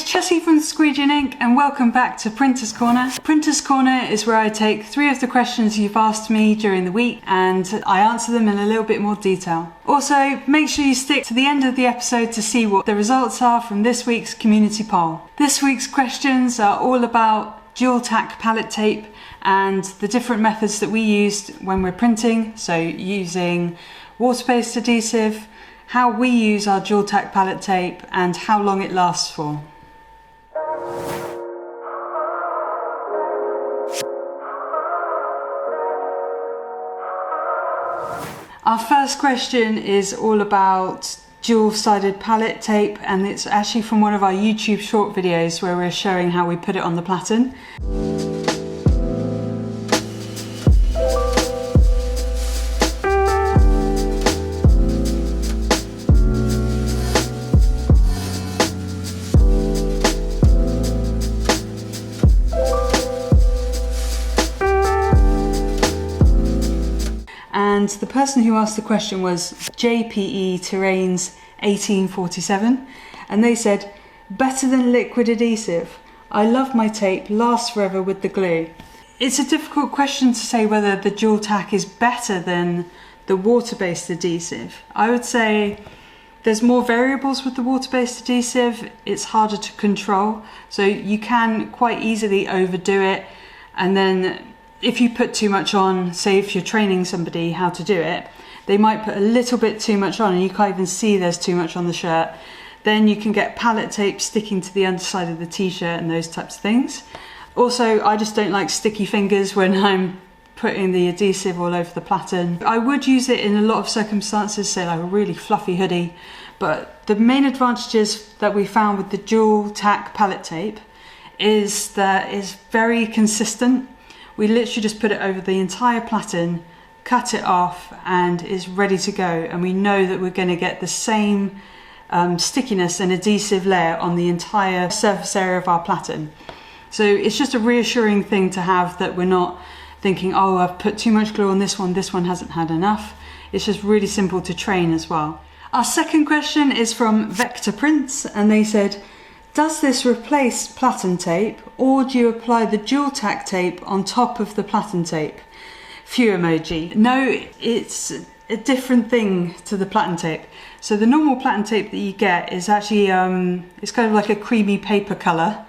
it's Jessie from Squeegee Ink and welcome back to Printer's Corner. Printer's Corner is where I take 3 of the questions you've asked me during the week and I answer them in a little bit more detail. Also, make sure you stick to the end of the episode to see what the results are from this week's community poll. This week's questions are all about dual tack pallet tape and the different methods that we used when we're printing, so using water-based adhesive, how we use our dual tack pallet tape and how long it lasts for. Our first question is all about dual-sided pallet tape, and it's actually from one of our YouTube short videos where we're showing how we put it on the platen. And the person who asked the question was JPE Terrains 1847, and they said, better than liquid adhesive. I love my tape, lasts forever with the glue. It's a difficult question to say whether the dual tack is better than the water-based adhesive. I would say there's more variables with the water-based adhesive, it's harder to control, so you can quite easily overdo it, and then if you put too much on, say if you're training somebody how to do it, they might put a little bit too much on and you can't even see there's too much on the shirt. Then you can get pallet tape sticking to the underside of the t-shirt and those types of things. Also, I just don't like sticky fingers when I'm putting the adhesive all over the platen. I would use it in a lot of circumstances, say like a really fluffy hoodie, but the main advantages that we found with the dual tack pallet tape is that it's very consistent. We literally just put it over the entire platen, cut it off, and it's ready to go. And we know that we're going to get the same stickiness and adhesive layer on the entire surface area of our platen. So it's just a reassuring thing to have, that we're not thinking, oh, I've put too much glue on this one hasn't had enough. It's just really simple to train as well. Our second question is from Vector Prints, and they said, does this replace platen tape, or do you apply the dual tack tape on top of the platen tape? Phew emoji. No, it's a different thing to the platen tape. So the normal platen tape that you get is actually, it's kind of like a creamy paper colour,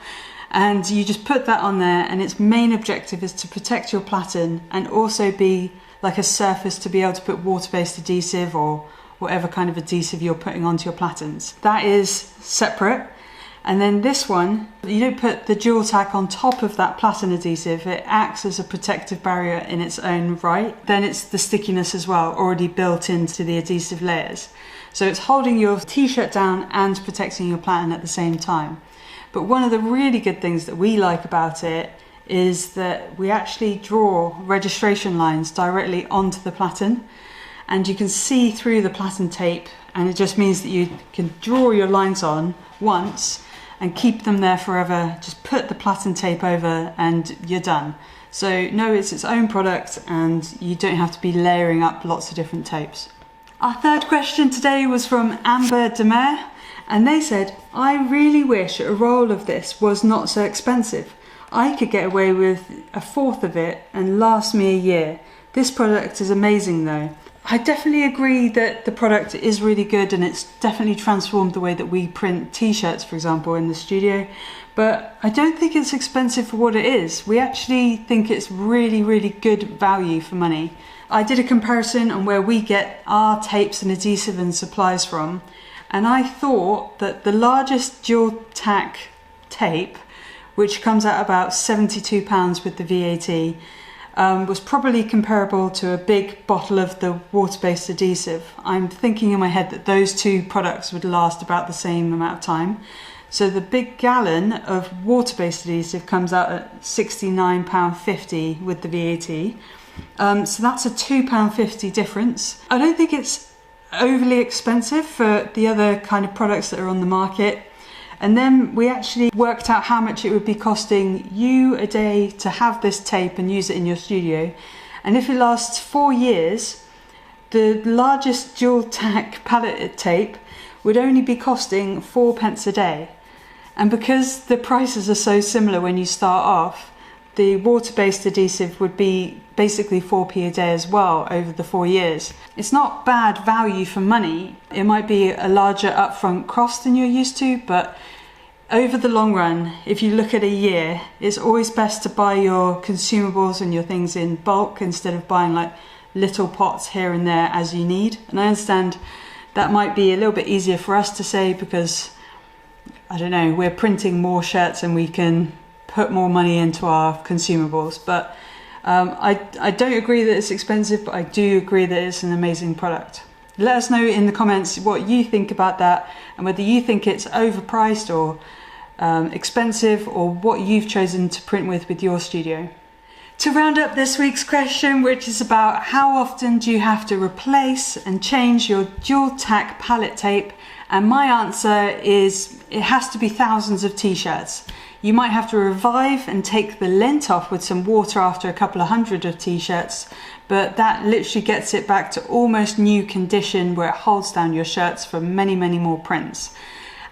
and you just put that on there, and its main objective is to protect your platen and also be like a surface to be able to put water-based adhesive or whatever kind of adhesive you're putting onto your platens. That is separate. And then this one, you don't put the dual tack on top of that platen adhesive, it acts as a protective barrier in its own right. Then it's the stickiness as well, already built into the adhesive layers. So it's holding your t-shirt down and protecting your platen at the same time. But one of the really good things that we like about it is that we actually draw registration lines directly onto the platen, and you can see through the platen tape, and it just means that you can draw your lines on once and keep them there forever. Just put the platen tape over and you're done. So no, it's its own product and you don't have to be layering up lots of different tapes. Our third question today was from Amber Demare, and they said, I really wish a roll of this was not so expensive. I could get away with a fourth of it and last me a year. This product is amazing though. I definitely agree that the product is really good and it's definitely transformed the way that we print t-shirts, for example, in the studio, but I don't think it's expensive for what it is. We actually think it's really, really good value for money. I did a comparison on where we get our tapes and adhesive and supplies from, and I thought that the largest dual tack tape, which comes out about £72 with the VAT, was probably comparable to a big bottle of the water-based adhesive. I'm thinking in my head that those two products would last about the same amount of time. So the big gallon of water-based adhesive comes out at £69.50 with the VAT. So that's a £2.50 difference. I don't think it's overly expensive for the other kind of products that are on the market. And then we actually worked out how much it would be costing you a day to have this tape and use it in your studio. And if it lasts 4 years, the largest dual tack pallet tape would only be costing 4 pence a day. And because the prices are so similar when you start off, the water-based adhesive would be basically 4p a day as well over the 4 years. It's not bad value for money. It might be a larger upfront cost than you're used to, but over the long run, if you look at a year, it's always best to buy your consumables and your things in bulk instead of buying like little pots here and there as you need. And I understand that might be a little bit easier for us to say because, I don't know, we're printing more shirts and we can put more money into our consumables. But I don't agree that it's expensive, but I do agree that it's an amazing product. Let us know in the comments what you think about that and whether you think it's overpriced or expensive, or what you've chosen to print with your studio. To round up this week's question, which is about how often do you have to replace and change your dual tack pallet tape, and my answer is it has to be thousands of t-shirts. You might have to revive and take the lint off with some water after a couple of hundred of t-shirts, but that literally gets it back to almost new condition where it holds down your shirts for many, many more prints.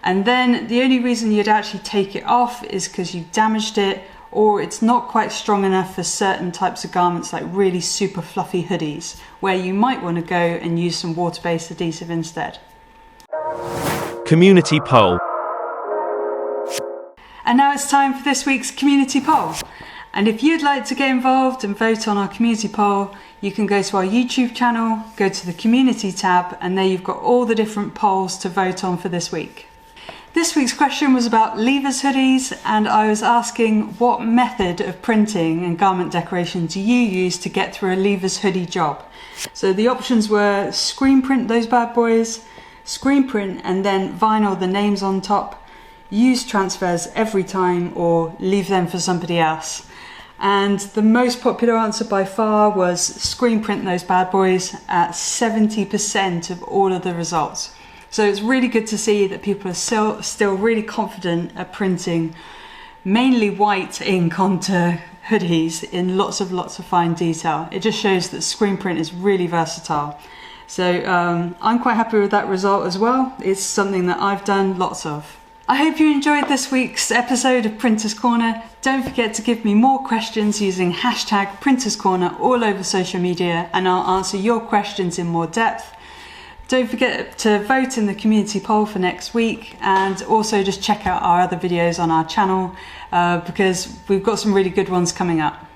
And then the only reason you'd actually take it off is because you've damaged it, or it's not quite strong enough for certain types of garments like really super fluffy hoodies, where you might want to go and use some water-based adhesive instead. Community poll. And now it's time for this week's community poll. And if you'd like to get involved and vote on our community poll, you can go to our YouTube channel, go to the community tab, and there you've got all the different polls to vote on for this week. This week's question was about levers hoodies, and I was asking what method of printing and garment decoration do you use to get through a levers hoodie job? So the options were screen print those bad boys, screen print and then vinyl the names on top, use transfers every time, or leave them for somebody else. And the most popular answer by far was screen print those bad boys at 70% of all of the results. So it's really good to see that people are still really confident at printing mainly white ink onto hoodies in lots of fine detail. It just shows that screen print is really versatile. So I'm quite happy with that result as well. It's something that I've done lots of. I hope you enjoyed this week's episode of Printers Corner. Don't forget to give me more questions using hashtag Printers Corner all over social media, and I'll answer your questions in more depth. Don't forget to vote in the community poll for next week, and also just check out our other videos on our channel because we've got some really good ones coming up.